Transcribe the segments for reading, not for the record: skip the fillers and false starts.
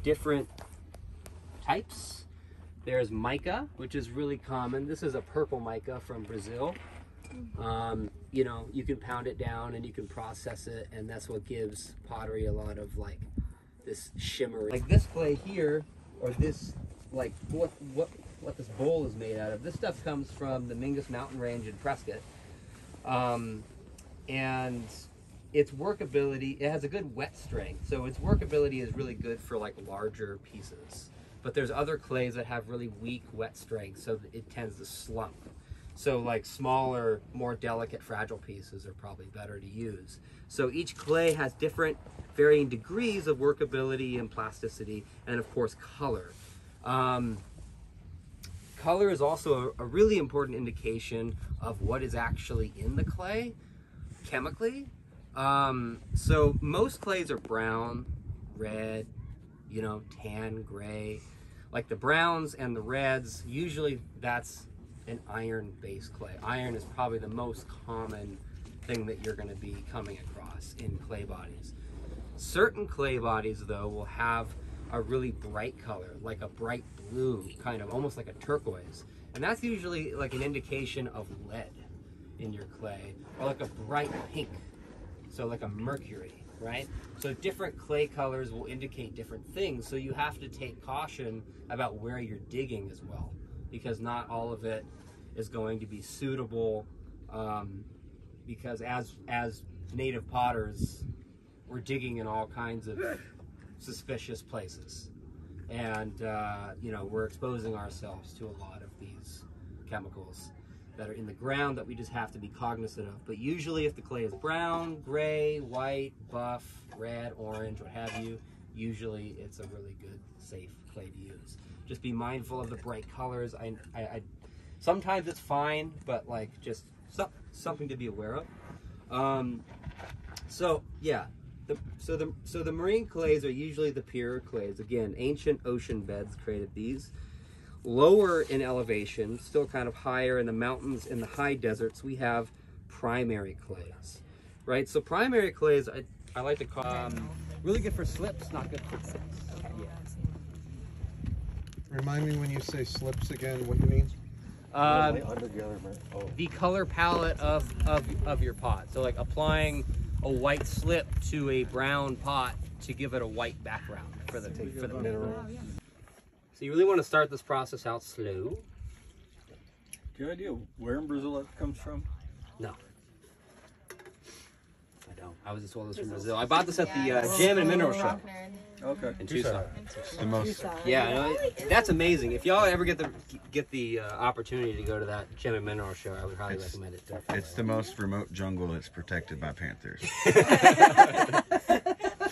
different types. There's mica, which is really common. This is a purple mica from Brazil. You know, you can pound it down and you can process it, and that's what gives pottery a lot of like this shimmer. Like this clay here, or this, like what this bowl is made out of. This stuff comes from the Mingus Mountain Range in Prescott, and its workability, it has a good wet strength, so its workability is really good for like larger pieces. But there's other clays that have really weak wet strength, so it tends to slump. So like smaller, more delicate, fragile pieces are probably better to use. So each clay has different varying degrees of workability and plasticity, and of course color. Color is also a really important indication of what is actually in the clay chemically. So most clays are brown, red, you know, tan, gray. Like the browns and the reds, usually that's an iron-based clay. Iron is probably the most common thing that you're going to be coming across in clay bodies. Certain clay bodies, though, will have a really bright color, like a bright blue, kind of almost like a turquoise. And that's usually like an indication of lead in your clay, or like a bright pink, so like a mercury, right? So different clay colors will indicate different things, so you have to take caution about where you're digging as well, because not all of it is going to be suitable, because as native potters, we're digging in all kinds of suspicious places, and you know, we're exposing ourselves to a lot of these chemicals that are in the ground that we just have to be cognizant of. But usually if the clay is brown, gray, white, buff, red, orange, what have you, usually it's a really good, safe clay to use. Just be mindful of the bright colors. I sometimes it's fine, but like just something to be aware of. So yeah, so the marine clays are usually the purer clays. Again, ancient ocean beds created these. Lower in elevation, still kind of higher in the mountains, in the high deserts, we have primary clays, right? So primary clays, I like to call really good for slips, not good for slips. Okay. Yeah. Remind me when you say slips again, what you mean? The color palette of your pot. So like applying a white slip to a brown pot to give it a white background for the mineral. So you really want to start this process out slow. Do you have any idea where in Brazil that comes from? No. I don't. I was just told this from Brazil. I bought this at the Gem and Mineral Show. Okay. In Tucson. The most. Yeah, no, that's amazing. If y'all ever get the opportunity to go to that Gem and Mineral Show, I would highly recommend it. It's the most remote jungle that's protected by panthers. It's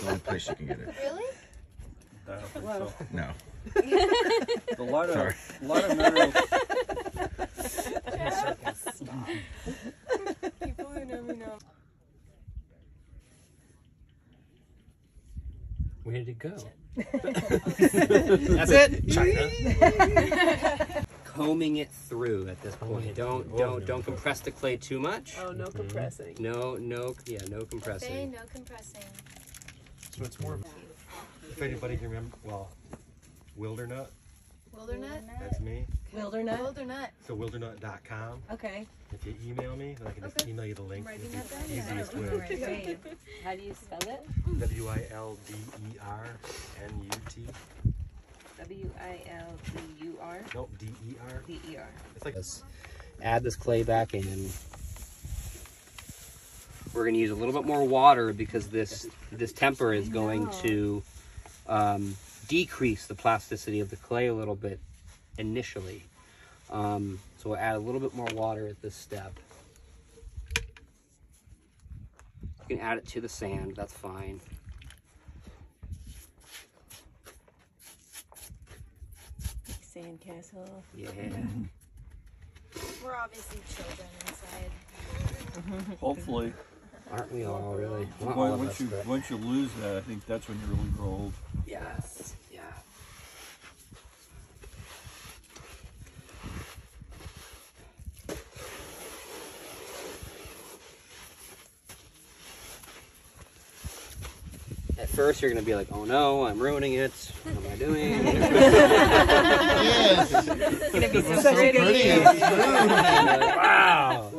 the only place you can get it. Really? I don't think so. No. A lot of minerals. People who know me know. Where did it go? That's it. China. Combing it through at this point. Don't compress the clay too much. Oh, no compressing. No compressing. Say no compressing. So it's more, if anybody can remember, well, Wildernut, Wildernut? that's me. Wildernut? Wildernut. So wildernut.com. Okay. If you email me, then I can just email you the link. Writing It's that the down? easiest way. Great. How do you spell it? WILDERNUT. W-I-L-D-U-R? Nope, D-E-R. D-E-R. It's like Add this clay back in. We're going to use a little bit more water because this temper is going to decrease the plasticity of the clay a little bit initially. So we'll add a little bit more water at this step. You can add it to the sand, that's fine. Sandcastle. Yeah. We're obviously children inside. Hopefully. Aren't we all really? Not Boy, all of us, but- once you lose that, I think that's when you really grow old. Yes. Yeah. At first you're going to be like, oh no, I'm ruining it. What am I doing? Yes. It's gonna be so So pretty. pretty. Wow.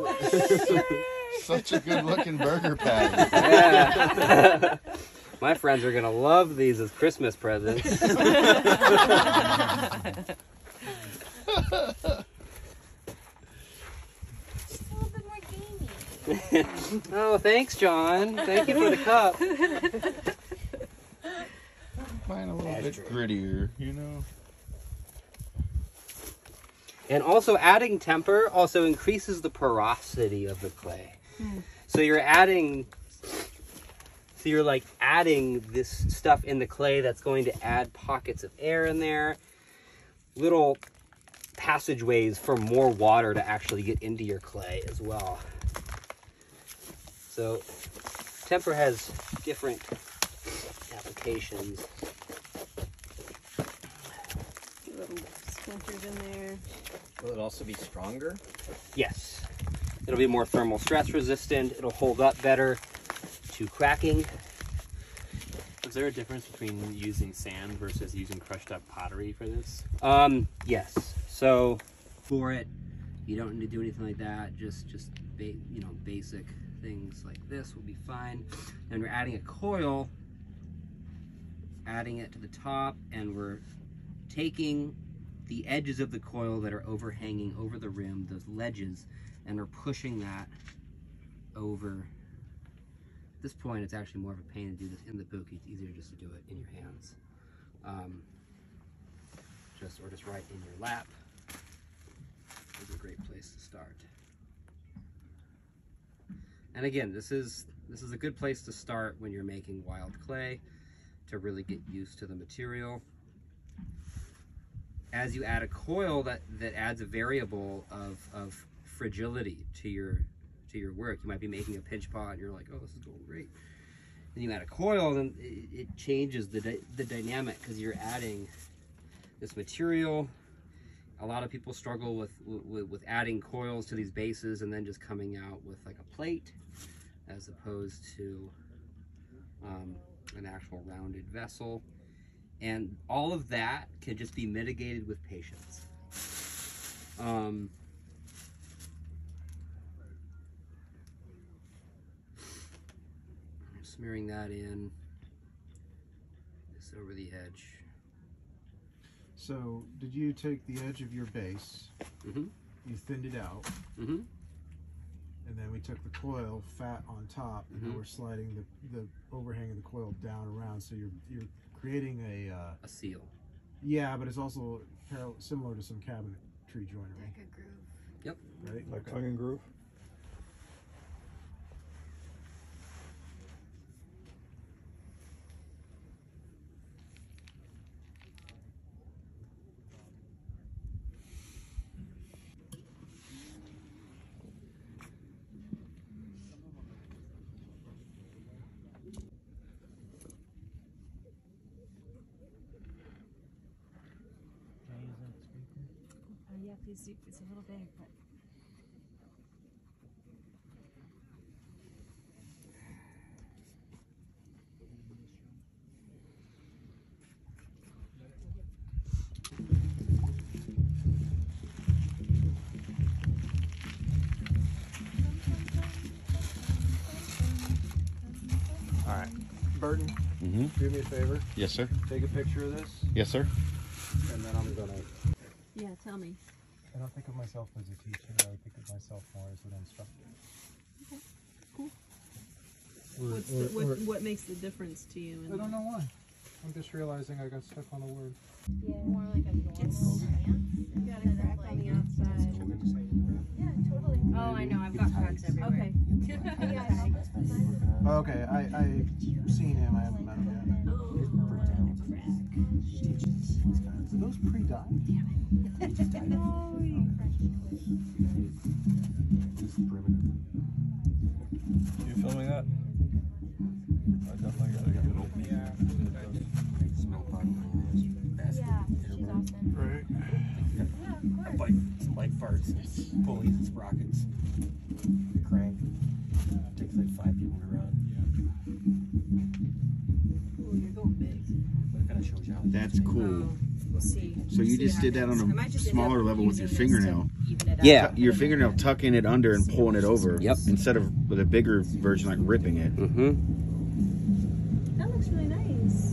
Such a good looking burger patty. Yeah. My friends are going to love these as Christmas presents. Just a little bit more gamey. Oh, thanks, John. Thank you for the cup. Mine a little bit grittier, you know. And also adding temper also increases the porosity of the clay. So you're adding, like adding this stuff in the clay that's going to add pockets of air in there, little passageways for more water to actually get into your clay as well. So temper has different applications. Little splinters in there. Will it also be stronger? Yes. It'll be more thermal stress resistant. It'll hold up better to cracking. Is there a difference between using sand versus using crushed up pottery for this? Yes. So for it, you don't need to do anything like that. Just basic things like this will be fine. And we're adding a coil, adding it to the top, and we're taking the edges of the coil that are overhanging over the rim, those ledges, and we're pushing that over. At this point, it's actually more of a pain to do this in the book. It's easier just to do it in your hands. Just right in your lap is a great place to start. And again, this is a good place to start when you're making wild clay, to really get used to the material. As you add a coil, that adds a variable of fragility to your work. You might be making a pinch pot and you're like, oh, this is going great. Then you add a coil, then it changes the dynamic, because you're adding this material. A lot of people struggle with adding coils to these bases and then just coming out with like a plate as opposed to an actual rounded vessel. And all of that can just be mitigated with patience. Smearing that in, just over the edge. So, did you take the edge of your base, Mm-hmm. you thinned it out, Mm-hmm. and then we took the coil fat on top, and now we're sliding the overhang of the coil down around, so you're creating a seal. Yeah, but it's also similar to some cabinetry joinery. Like a groove. Yep. Right? Like tongue and groove? Yeah, please do. It's a little big, but. All right. Burton, Mm-hmm. do me a favor. Yes, sir. Take a picture of this, Yes, sir. and then I'm going to... Yeah, tell me. I don't think of myself as a teacher. I think of myself more as an instructor. Okay, cool. What makes the difference to you? I don't know why. I'm just realizing I got stuck on a word. Yeah, more like a normal dance. You got a crack on the outside. Yeah, totally. Oh, I know. I've got cracks everywhere. Okay. Okay, I've seen him. I haven't met him yet. Are those pre-dyed? You filming that? I definitely gotta get it open. Yeah, she's awesome. Right. Yeah, of course. Light farts, pulleys, and sprockets. Crank. Takes like 5 people to run. That's cool. We'll see. So you just did that on a smaller level with your fingernail. Yeah. Your fingernail tucking it under and pulling it over. Yep. Instead of with a bigger version like ripping it. Mm-hmm. That looks really nice.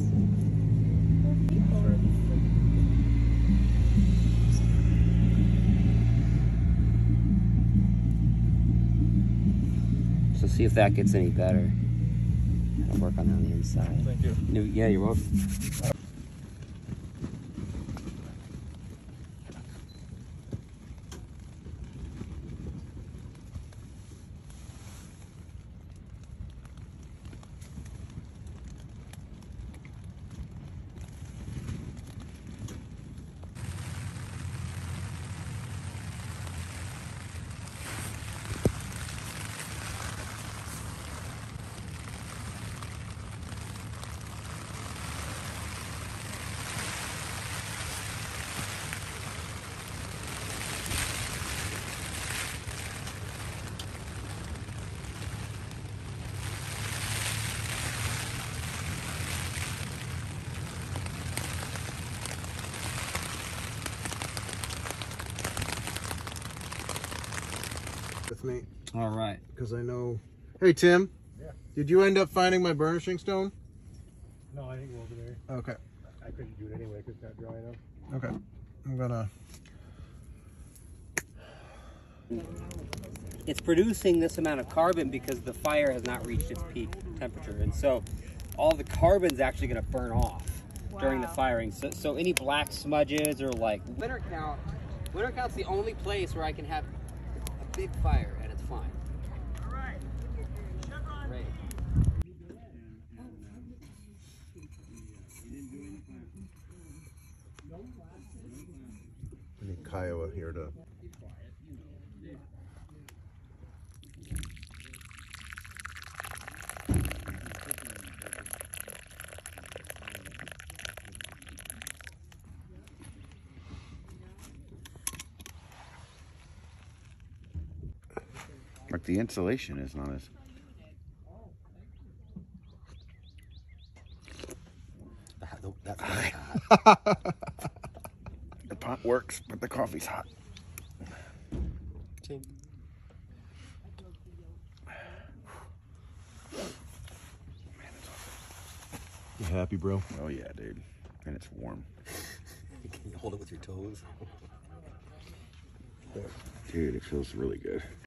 So see if that gets any better. I'll work on that on the inside. Thank you. Yeah, you're welcome. With me, All right. because I know. Hey Tim. Yeah. Did you end up finding my burnishing stone? No, I didn't go over there. Okay. I couldn't do it anyway because it's not dry enough. Okay. I'm gonna. It's producing this amount of carbon because the fire has not reached its peak temperature, and so all the carbon's actually going to burn off during the firing. So any black smudges or like Wintercount's the only place where I can have a big fire and it's fine. All right. Great. I need Kiowa here to. Like the insulation is not as. That's hot. The pot works, but the coffee's hot. You happy, bro? Oh yeah, dude. And it's warm. Can you hold it with your toes? Dude, it feels really good.